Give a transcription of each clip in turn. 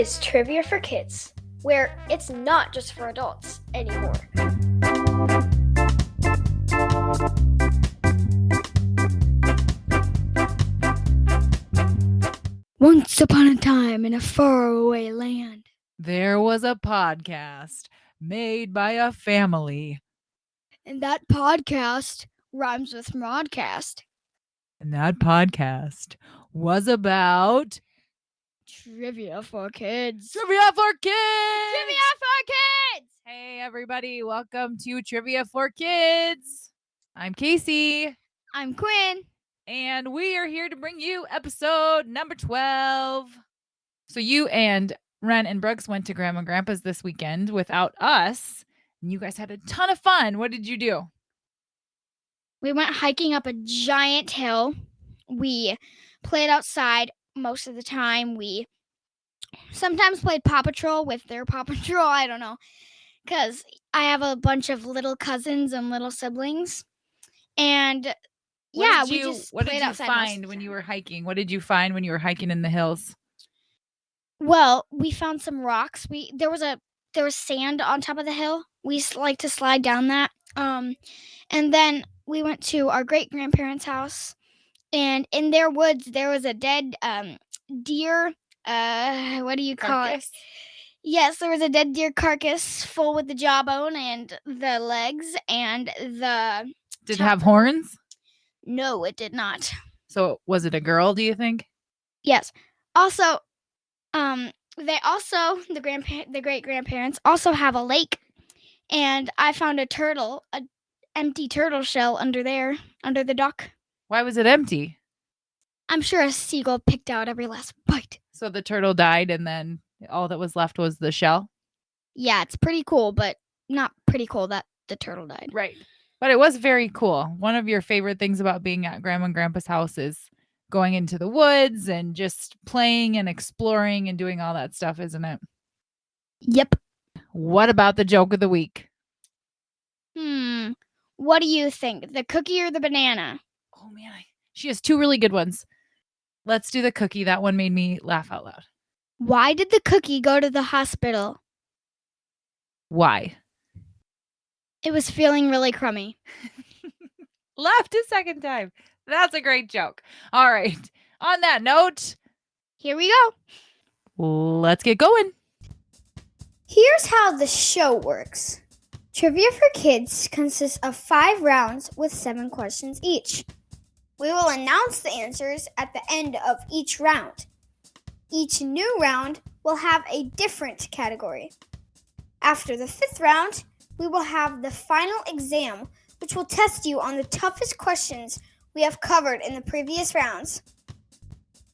is Trivia for Kids, where it's not just for adults anymore. Once upon a time in a faraway land, there was a podcast made by a family. And that podcast rhymes with broadcast. And that podcast was about Trivia for Kids. Trivia for Kids! Trivia for Kids! Hey, everybody. Welcome to Trivia for Kids. I'm Casey. I'm Quinn. And we are here to bring you episode number 12. So you and Ren and Brooks went to Grandma and Grandpa's this weekend without us. And you guys had a ton of fun. What did you do? We went hiking up a giant hill. We played outside most of the time. We sometimes played Paw Patrol with their Paw Patrol. I don't know. Because I have a bunch of little cousins and little siblings. And What we did just you played outside most of find the when time. you were hiking? What did you find when you were hiking in the hills? Well, we found some rocks. There was sand on top of the hill. We like to slide down that. And then we went to our great grandparents' house, and in their woods there was a dead deer. What do you call it? Yes, there was a dead deer carcass full with the jawbone and the legs and the. Did it have horns? No, it did not. So was it a girl, do you think? Yes. Also, the great grandparents also have a lake, and I found a turtle, an empty turtle shell under the dock. Why was it empty? I'm sure a seagull picked out every last bite. So the turtle died and then all that was left was the shell? Yeah, it's pretty cool, but not pretty cool that the turtle died. Right. But it was very cool. One of your favorite things about being at Grandma and Grandpa's house is going into the woods and just playing and exploring and doing all that stuff, isn't it? Yep. What about the joke of the week? What do you think? The cookie or the banana? Oh, man. She has two really good ones. Let's do the cookie. That one made me laugh out loud. Why did the cookie go to the hospital? Why? It was feeling really crummy. Laughed a second time. That's a great joke. All right. On that note, here we go. Let's get going. Here's how the show works. Trivia for Kids consists of 5 rounds with 7 questions each. We will announce the answers at the end of each round. Each new round will have a different category. After the 5th round, we will have the final exam, which will test you on the toughest questions we have covered in the previous rounds.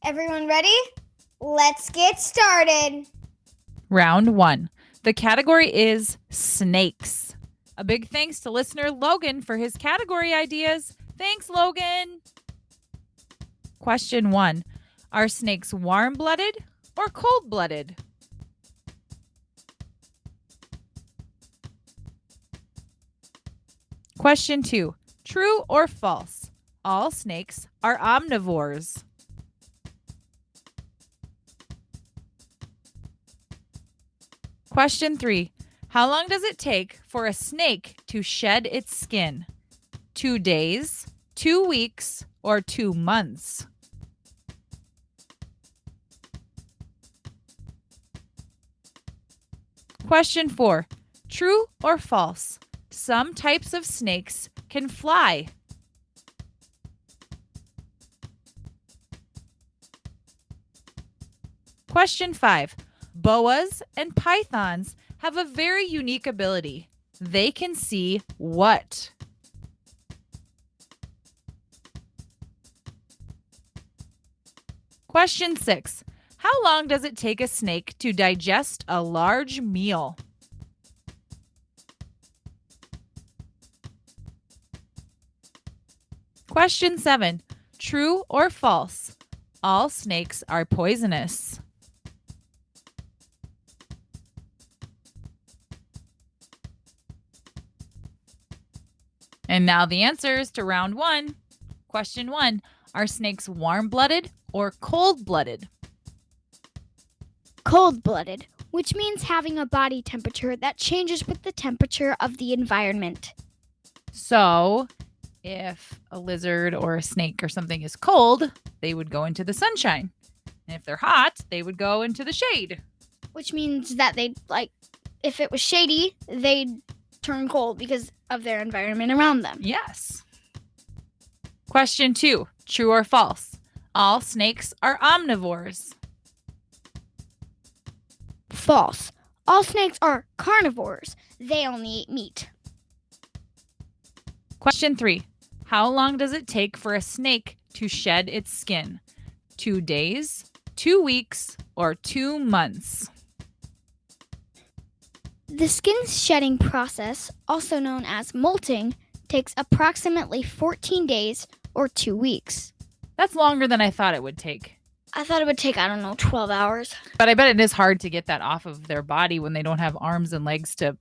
Everyone ready? Let's get started. Round 1. The category is snakes. A big thanks to listener Logan for his category ideas. Thanks, Logan. Question 1. Are snakes warm-blooded or cold-blooded? Question 2. True or false? All snakes are omnivores. Question 3. How long does it take for a snake to shed its skin? 2 days, 2 weeks, or 2 months? Question 4. True or false? Some types of snakes can fly. Question 5. Boas and pythons have a very unique ability. They can see what? Question 6. How long does it take a snake to digest a large meal? Question 7. True or false? All snakes are poisonous. And now the answers to round 1. Question 1. Are snakes warm-blooded or cold-blooded? Cold-blooded, which means having a body temperature that changes with the temperature of the environment. So if a lizard or a snake or something is cold, they would go into the sunshine. And if they're hot, they would go into the shade. Which means that if it was shady, they'd turn cold because of their environment around them. Yes. Question 2, true or false? All snakes are omnivores. False. All snakes are carnivores. They only eat meat. Question 3, how long does it take for a snake to shed its skin? 2 days, 2 weeks, or 2 months? The skin shedding process, also known as molting, takes approximately 14 days or 2 weeks. That's longer than I thought it would take. I thought it would take, 12 hours. But I bet it is hard to get that off of their body when they don't have arms and legs to,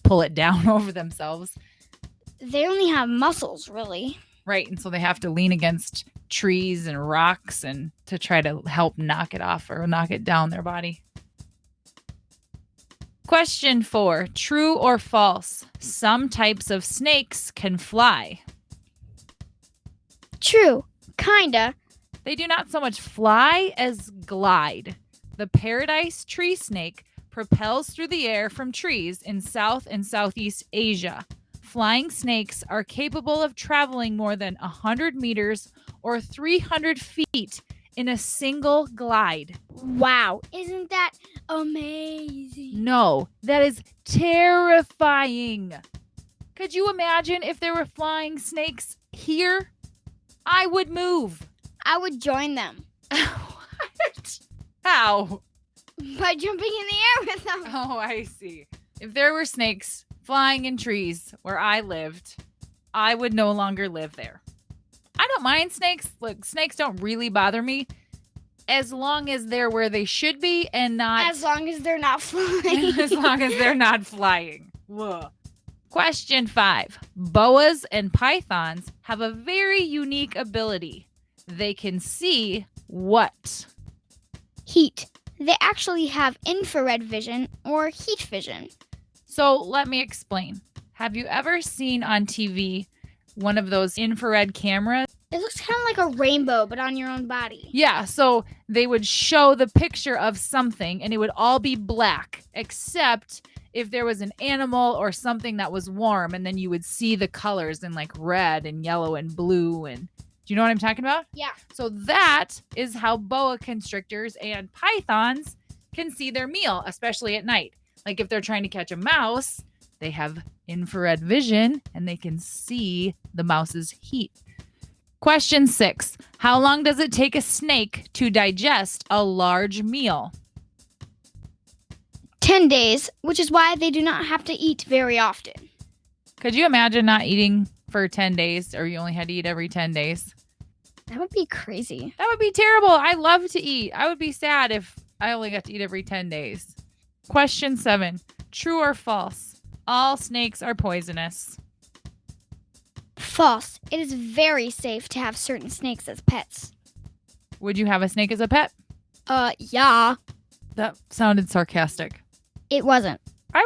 pull it down over themselves. They only have muscles, really. Right, and so they have to lean against trees and rocks and to try to help knock it off or knock it down their body. Question 4, true or false? Some types of snakes can fly. True. Kinda. They do not so much fly as glide. The paradise tree snake propels through the air from trees in South and Southeast Asia. Flying snakes are capable of traveling more than 100 meters or 300 feet in a single glide. Wow, isn't that amazing? No, that is terrifying. Could you imagine if there were flying snakes here? I would move. I would join them. What? How? By jumping in the air with them. Oh, I see. If there were snakes flying in trees where I lived, I would no longer live there. I don't mind snakes. Look, snakes don't really bother me as long as they're where they should be and not... As long as they're not flying. As long as they're not flying. Whoa. Question 5. Boas and pythons have a very unique ability. They can see what? Heat. They actually have infrared vision or heat vision. So let me explain. Have you ever seen on TV one of those infrared cameras? It looks kind of like a rainbow, but on your own body. Yeah, so they would show the picture of something and it would all be black, except if there was an animal or something that was warm, and then you would see the colors in like red and yellow and blue. And do you know what I'm talking about? Yeah. So that is how boa constrictors and pythons can see their meal, especially at night. Like if they're trying to catch a mouse, they have infrared vision and they can see the mouse's heat. Question 6. How long does it take a snake to digest a large meal? 10 days, which is why they do not have to eat very often. Could you imagine not eating for 10 days, or you only had to eat every 10 days? That would be crazy. That would be terrible. I love to eat. I would be sad if I only got to eat every 10 days. Question 7. True or false? All snakes are poisonous. False. It is very safe to have certain snakes as pets. Would you have a snake as a pet? Yeah. That sounded sarcastic. It wasn't. I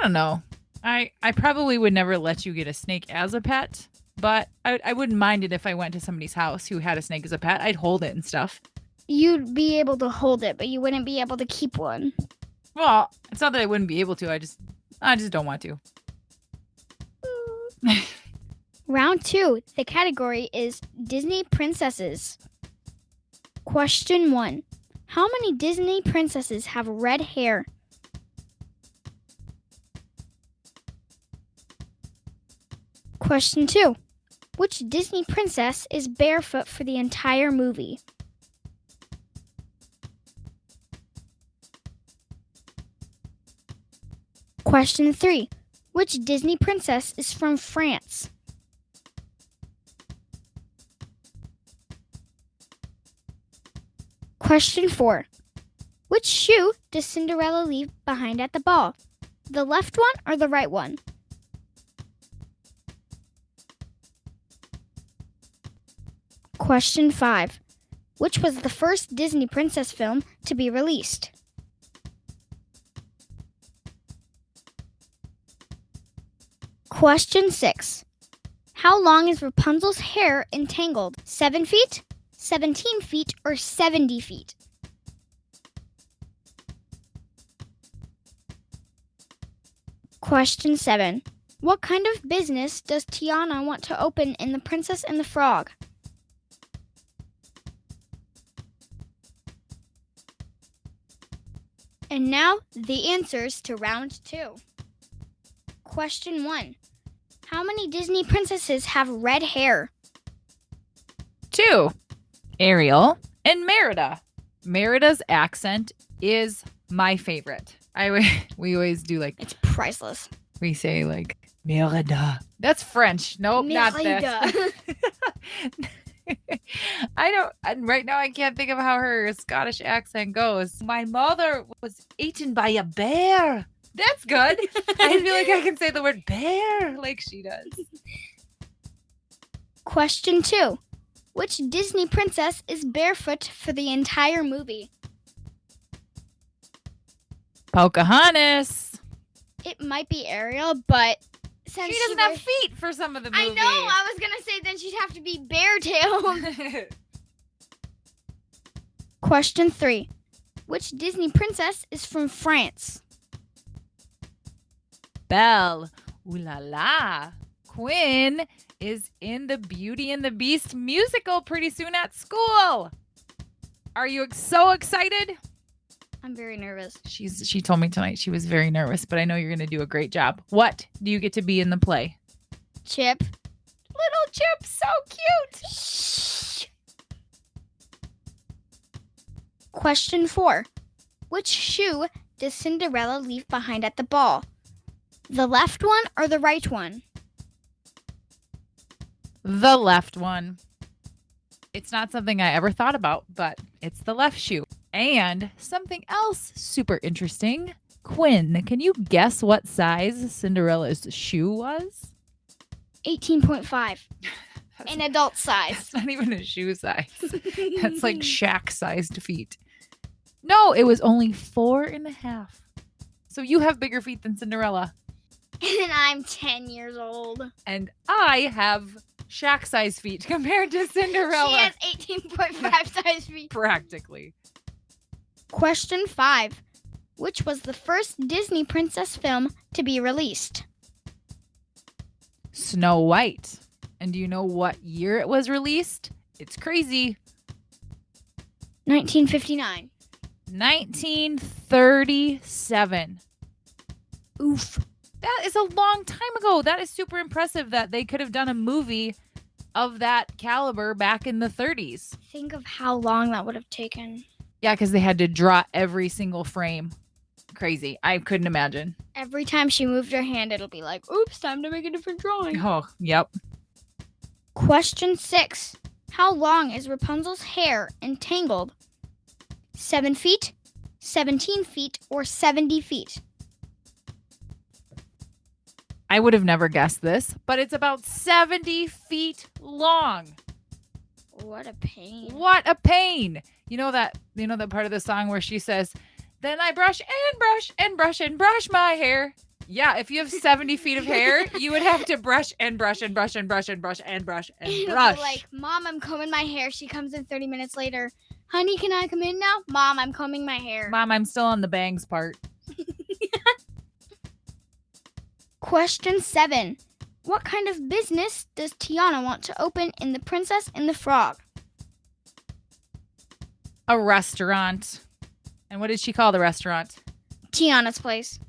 don't know. I probably would never let you get a snake as a pet, but I wouldn't mind it if I went to somebody's house who had a snake as a pet. I'd hold it and stuff. You'd be able to hold it, but you wouldn't be able to keep one. Well, it's not that I wouldn't be able to. I just don't want to. Round 2. The category is Disney princesses. Question 1. How many Disney princesses have red hair? Question 2. Which Disney princess is barefoot for the entire movie? Question 3. Which Disney princess is from France? Question 4. Which shoe does Cinderella leave behind at the ball? The left one or the right one? Question 5. Which was the first Disney princess film to be released? Question 6. How long is Rapunzel's hair entangled? 7 feet, 17 feet, or 70 feet? Question 7. What kind of business does Tiana want to open in The Princess and the Frog? And now, the answers to round 2. Question 1. How many Disney princesses have red hair? 2. Ariel and Merida. Merida's accent is my favorite. We always do like, It's priceless. we say like, Merida. That's French. Nope, not that. Right now I can't think of how her Scottish accent goes. My mother was eaten by a bear. That's good. I feel like I can say the word bear like she does. Question 2. Which Disney princess is barefoot for the entire movie? Pocahontas. It might be Ariel, but since She doesn't have feet for some of the movie. I know. I was going to say then she'd have to be bare-tailed. Question 3. Which Disney princess is from France? Belle. Ooh la la. Quinn is in the Beauty and the Beast musical pretty soon at school. Are you so excited? I'm very nervous. She told me tonight she was very nervous, but I know you're going to do a great job. What do you get to be in the play? Chip. Little Chip, so cute. Shh. Question 4. Which shoe does Cinderella leave behind at the ball? The left one or the right one? The left one. It's not something I ever thought about, but it's the left shoe. And something else super interesting. Quinn, can you guess what size Cinderella's shoe was? 18.5. An adult size. That's not even a shoe size. That's like Shaq-sized feet. No, it was only 4.5. So you have bigger feet than Cinderella. And I'm 10 years old. And I have Shaq-sized feet compared to Cinderella. She has 18.5 size feet. Practically. Question 5. Which was the first Disney princess film to be released? Snow White. And do you know what year it was released? It's crazy. 1959. 1937. Oof. That is a long time ago. That is super impressive that they could have done a movie of that caliber back in the 30s. Think of how long that would have taken. Yeah, because they had to draw every single frame. Crazy. I couldn't imagine. Every time she moved her hand, it'll be like, oops, time to make a different drawing. Oh, yep. Question 6. How long is Rapunzel's hair entangled? 7 feet, 17 feet, or 70 feet? I would have never guessed this, but it's about 70 feet long. What a pain. What a pain. You know that part of the song where she says, then I brush and brush and brush and brush my hair. Yeah, if you have 70 feet of hair, you would have to brush and brush and brush and brush and brush and brush and brush. Like, Mom, I'm combing my hair. She comes in 30 minutes later. Honey, can I come in now? Mom, I'm combing my hair. Mom, I'm still on the bangs part. Question 7. What kind of business does Tiana want to open in The Princess and the Frog? A restaurant. And what did she call the restaurant? Tiana's Place.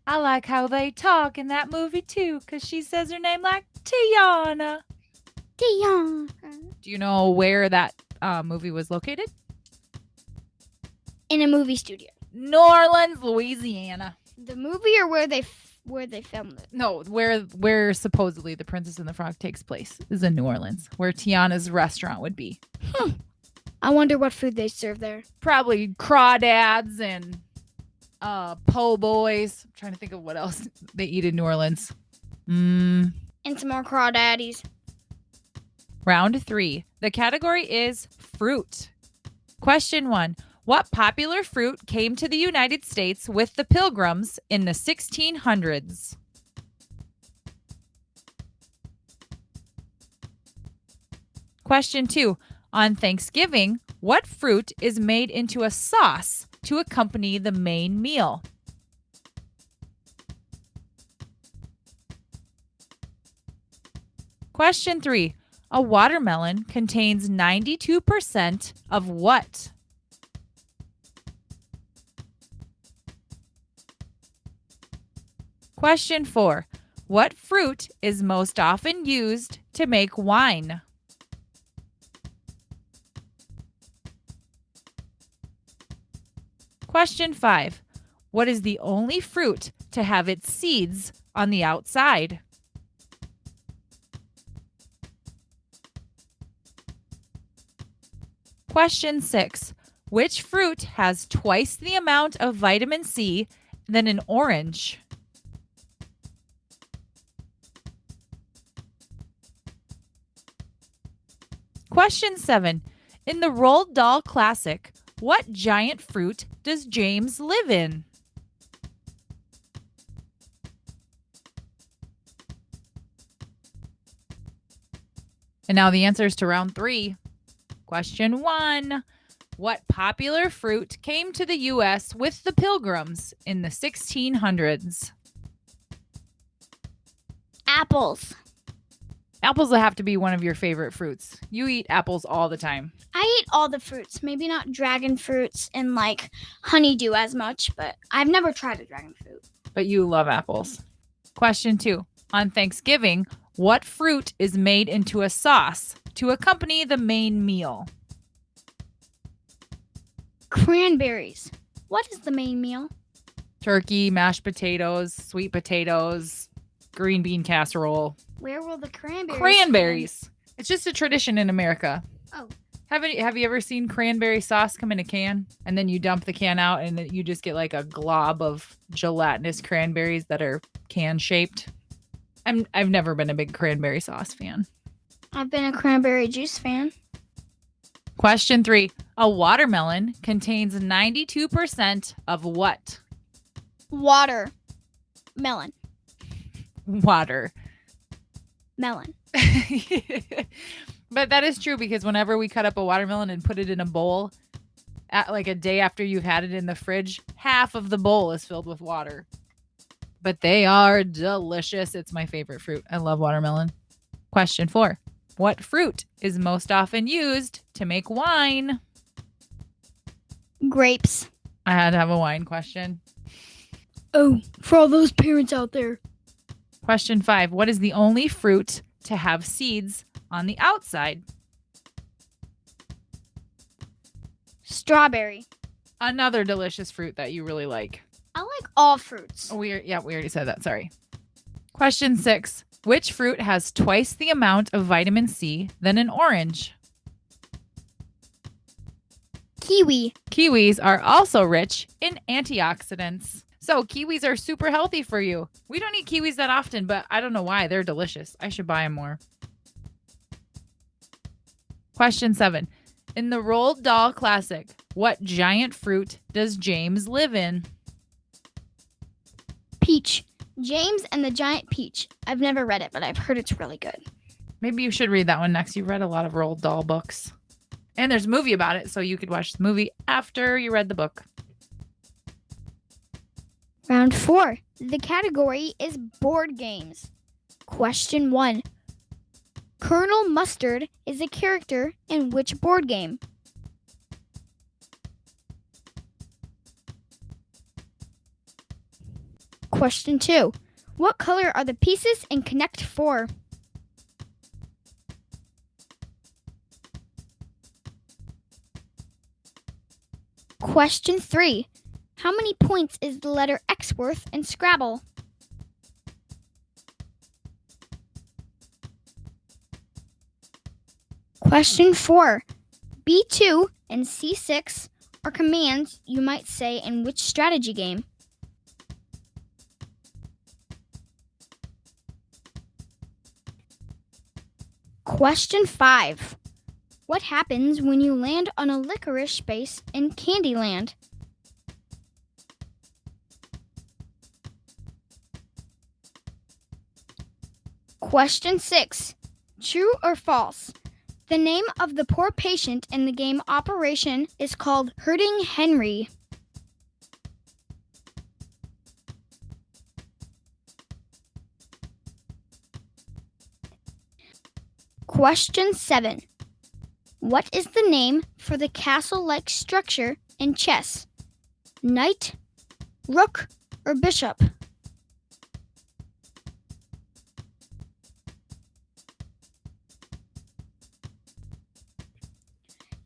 I like how they talk in that movie too, because she says her name like Tiana. Tiana. Do you know where that movie was located? In a movie studio. New Orleans, Louisiana. The movie or where they filmed it? No, where supposedly The Princess and the Frog takes place is in New Orleans, where Tiana's restaurant would be. I wonder what food they serve there. Probably crawdads and po' boys. I'm trying to think of what else they eat in New Orleans. And some more crawdaddies. Round 3. The category is fruit. Question 1. What popular fruit came to the United States with the Pilgrims in the 1600s? Question 2. On Thanksgiving, what fruit is made into a sauce to accompany the main meal? Question 3. A watermelon contains 92% of what? Question 4. What fruit is most often used to make wine? Question 5. What is the only fruit to have its seeds on the outside? Question 6. Which fruit has twice the amount of vitamin C than an orange? Question 7. In the Roald Dahl classic, what giant fruit does James live in? And now the answers to round 3. Question 1. What popular fruit came to the U.S. with the Pilgrims in the 1600s? Apples. Apples will have to be one of your favorite fruits. You eat apples all the time. I eat all the fruits, maybe not dragon fruits and like honeydew as much, but I've never tried a dragon fruit. But you love apples. Question 2. On Thanksgiving, what fruit is made into a sauce to accompany the main meal? Cranberries. What is the main meal? Turkey, mashed potatoes, sweet potatoes, green bean casserole. Where will the cranberries? Cranberries. It's just a tradition in America. Oh. Have you ever seen cranberry sauce come in a can and then you dump the can out and you just get like a glob of gelatinous cranberries that are can shaped? I've never been a big cranberry sauce fan. I've been a cranberry juice fan. Question 3. A watermelon contains 92% of what? Water. Melon. Water. Melon. But that is true because whenever we cut up a watermelon and put it in a bowl, at like a day after you've had it in the fridge, half of the bowl is filled with water. But they are delicious. It's my favorite fruit. I love watermelon. Question 4. What fruit is most often used to make wine? Grapes. I had to have a wine question. Oh, for all those parents out there. Question 5. What is the only fruit to have seeds on the outside? Strawberry. Another delicious fruit that you really like. I like all fruits. Oh, we already said that. Sorry. Question 6. Which fruit has twice the amount of vitamin C than an orange? Kiwi. Kiwis are also rich in antioxidants. So kiwis are super healthy for you. We don't eat kiwis that often, but I don't know why. They're delicious. I should buy them more. Question 7. In the Roald Dahl classic, what giant fruit does James live in? Peach. James and the Giant Peach. I've never read it, but I've heard it's really good. Maybe you should read that one next. You've read a lot of Roald Dahl books. And there's a movie about it, so you could watch the movie after you read the book. Round 4. The category is board games. Question 1. Colonel Mustard is a character in which board game? Question 2. What color are the pieces in Connect 4? Question 3. How many points is the letter X worth in Scrabble? Question 4. B2 and C6 are commands you might say in which strategy game? Question 5. What happens when you land on a licorice base in Candyland? Question 6. True or false? The name of the poor patient in the game Operation is called Hurting Henry. Question 7. What is the name for the castle-like structure in chess? Knight, rook, or bishop?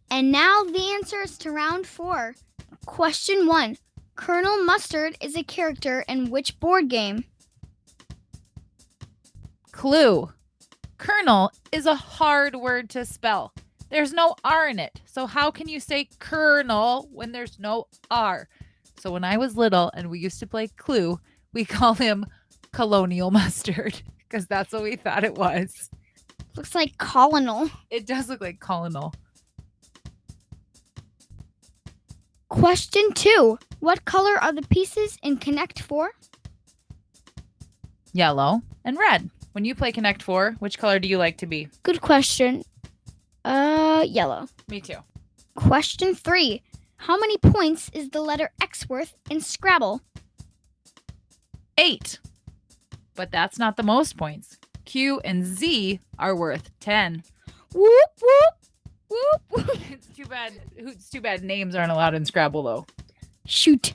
And now the answers to round 4. Question 1. Colonel Mustard is a character in which board game? Clue. Colonel is a hard word to spell. There's no R in it. So how can you say colonel when there's no R? So when I was little and we used to play Clue, we call him Colonial Mustard because that's what we thought it was. Looks like colonel. It does look like colonel. Question 2. What color are the pieces in Connect 4? Yellow and red. When you play Connect 4, which color do you like to be? Good question. Yellow. Me too. Question 3. How many points is the letter X worth in Scrabble? 8. But that's not the most points. Q and Z are worth 10. Whoop, whoop, whoop, whoop. It's too bad names aren't allowed in Scrabble, though. Shoot.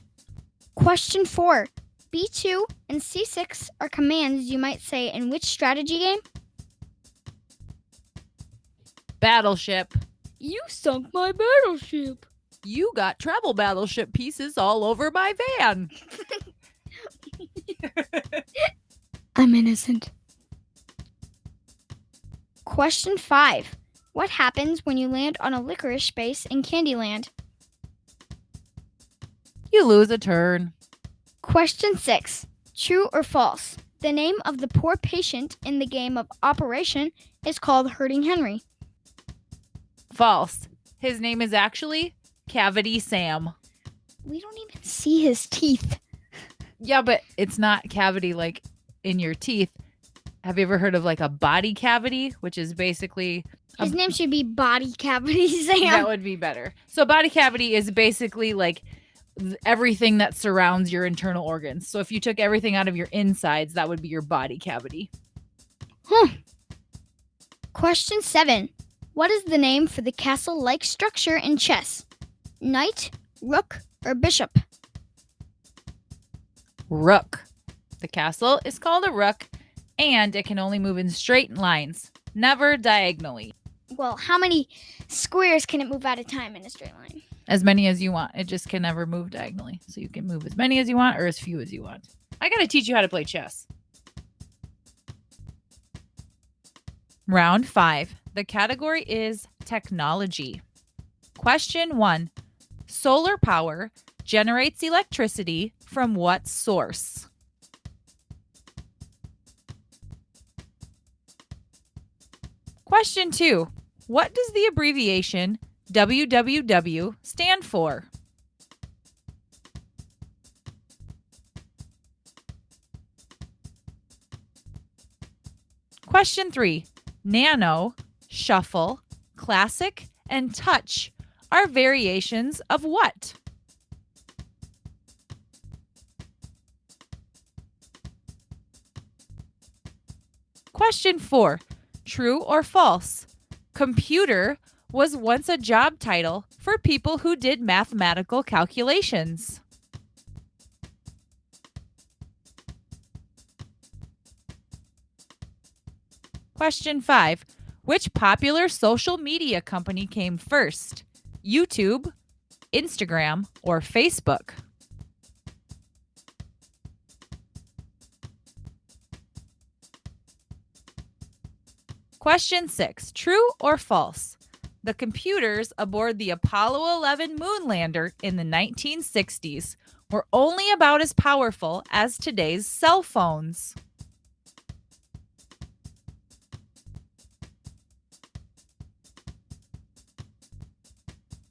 Question 4. B2 and C6 are commands you might say in which strategy game? Battleship. You sunk my battleship. You got travel battleship pieces all over my van. I'm innocent. Question 5. What happens when you land on a licorice base in Candyland? You lose a turn. Question 6. True or false? The name of the poor patient in the game of Operation is called Hurting Henry. False. His name is actually Cavity Sam. We don't even see his teeth. Yeah, but it's not cavity like in your teeth. Have you ever heard of like a body cavity, which is basically... His name should be Body Cavity Sam. That would be better. So body cavity is basically like everything that surrounds your internal organs. So if you took everything out of your insides, that would be your body cavity. Question 7. What is the name for the castle-like structure in chess? Knight, rook, or bishop? Rook. The castle is called a rook, and it can only move in straight lines, never diagonally. Well, how many squares can it move at a time in a straight line? As many as you want. It just can never move diagonally. So you can move as many as you want or as few as you want. I got to teach you how to play chess. Round 5. The category is technology. Question 1. Solar power generates electricity from what source? Question 2. What does the abbreviation WWW stand for? Question 3. Nano, shuffle, classic, and touch are variations of what? Question 4. True or false? Computer was once a job title for people who did mathematical calculations. Question 5. Which popular social media company came first? YouTube, Instagram, or Facebook? Question 6. True or false? The computers aboard the Apollo 11 moon lander in the 1960s were only about as powerful as today's cell phones.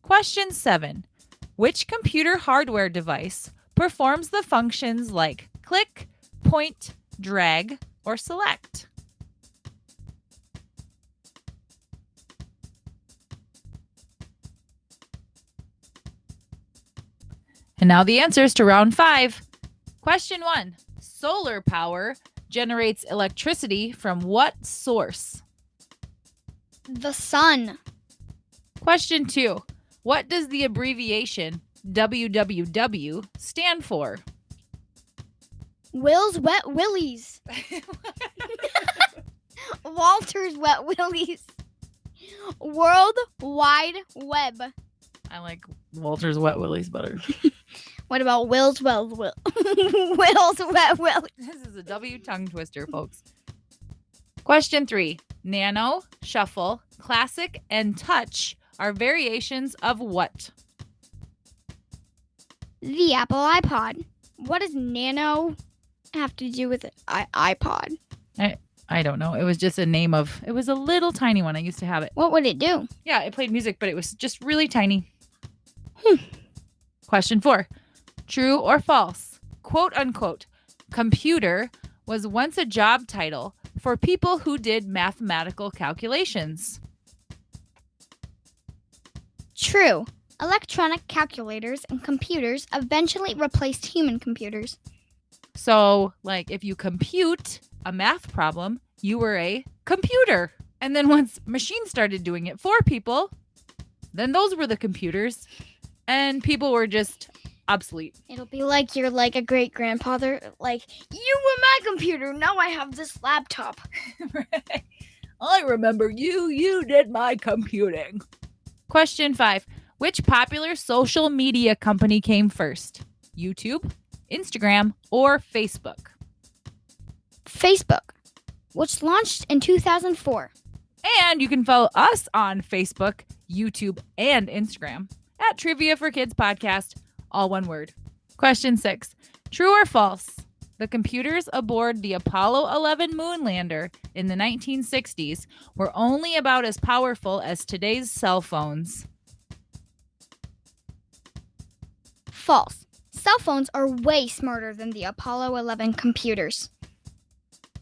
Question 7. Which computer hardware device performs the functions like click, point, drag, or select? And now the answers to round 5. Question 1. Solar power generates electricity from what source? The sun. Question 2. What does the abbreviation WWW stand for? Will's Wet Willies. Walter's Wet Willies. World Wide Web. I like Walter's Wet Willies better. What about Will's Wet Willies? This is a W tongue twister, folks. Question 3. Nano, shuffle, classic, and touch are variations of what? The Apple iPod. What does nano have to do with it? iPod? I don't know. It was just a name of, it was a little tiny one. I used to have it. What would it do? Yeah, it played music, but it was just really tiny. Question 4. True or false? Quote unquote, computer was once a job title for people who did mathematical calculations. True. Electronic calculators and computers eventually replaced human computers. So, like, if you compute a math problem, you were a computer. And then once machines started doing it for people, then those were the computers. And people were just obsolete. It'll be like you're like a great-grandfather. Like, you were my computer. Now I have this laptop. Right. I remember you did my computing. Question 5. Which popular social media company came first? YouTube, Instagram, or Facebook? Facebook, which launched in 2004. And you can follow us on Facebook, YouTube, and Instagram at Trivia for Kids Podcast, all one word. Question 6. True or false? The computers aboard the Apollo 11 moon lander in the 1960s were only about as powerful as today's cell phones. False. Cell phones are way smarter than the Apollo 11 computers.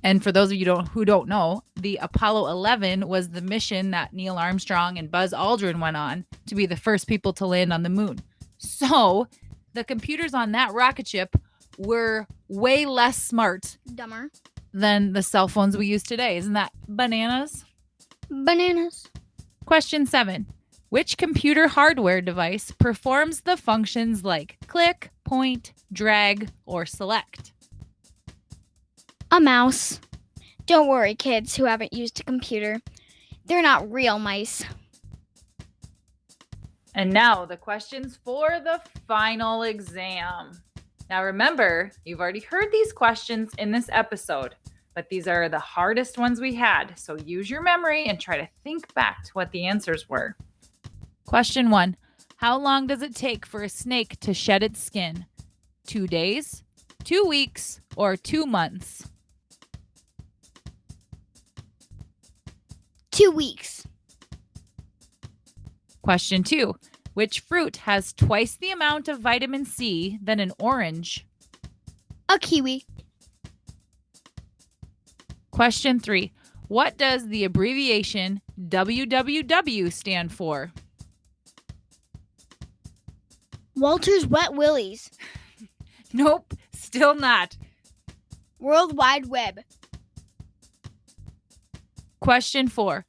And for those of you who don't know, the Apollo 11 was the mission that Neil Armstrong and Buzz Aldrin went on to be the first people to land on the moon. So the computers on that rocket ship were way less smart, Dumber. than the cell phones we use today. Isn't that bananas? Bananas. Question 7. Which computer hardware device performs the functions like click, point, drag, or select? A mouse. Don't worry, kids who haven't used a computer. They're not real mice. And now the questions for the final exam. Now remember, you've already heard these questions in this episode, but these are the hardest ones we had. So use your memory and try to think back to what the answers were. Question 1. How long does it take for a snake to shed its skin? 2 days, 2 weeks, or 2 months? 2 weeks. Question 2. Which fruit has twice the amount of vitamin C than an orange? A kiwi. Question 3. What does the abbreviation WWW stand for? Walter's Wet Willies. Nope, still not. World Wide Web. Question 4.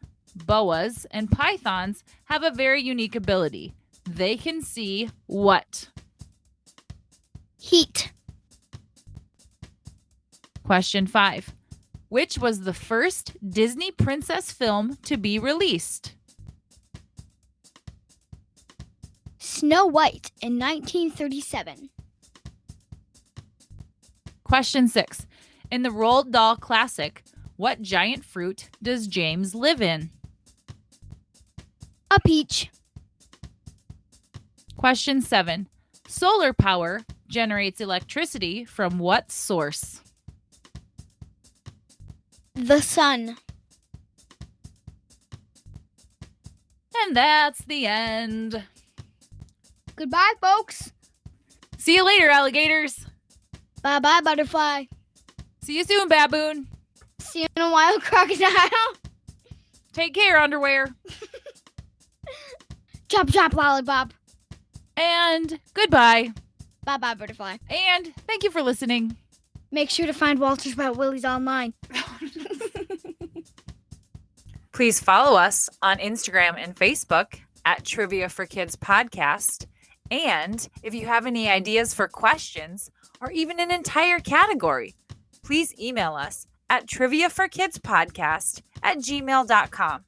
Boas and pythons have a very unique ability. They can see what? Heat. Question 5. Which was the first Disney princess film to be released? Snow White in 1937. Question 6. In the Roald Dahl classic, what giant fruit does James live in? A peach. Question 7. Solar power generates electricity from what source? The sun. And that's the end. Goodbye, folks. See you later, alligators. Bye-bye, butterfly. See you soon, baboon. See you in a while, crocodile. Take care, underwear. Chop, chop, lollipop. And goodbye. Bye-bye, butterfly. And thank you for listening. Make sure to find Walter's About Willies online. Please follow us on Instagram and Facebook at Trivia for Kids Podcast. And if you have any ideas for questions or even an entire category, please email us at triviaforkidspodcast@gmail.com.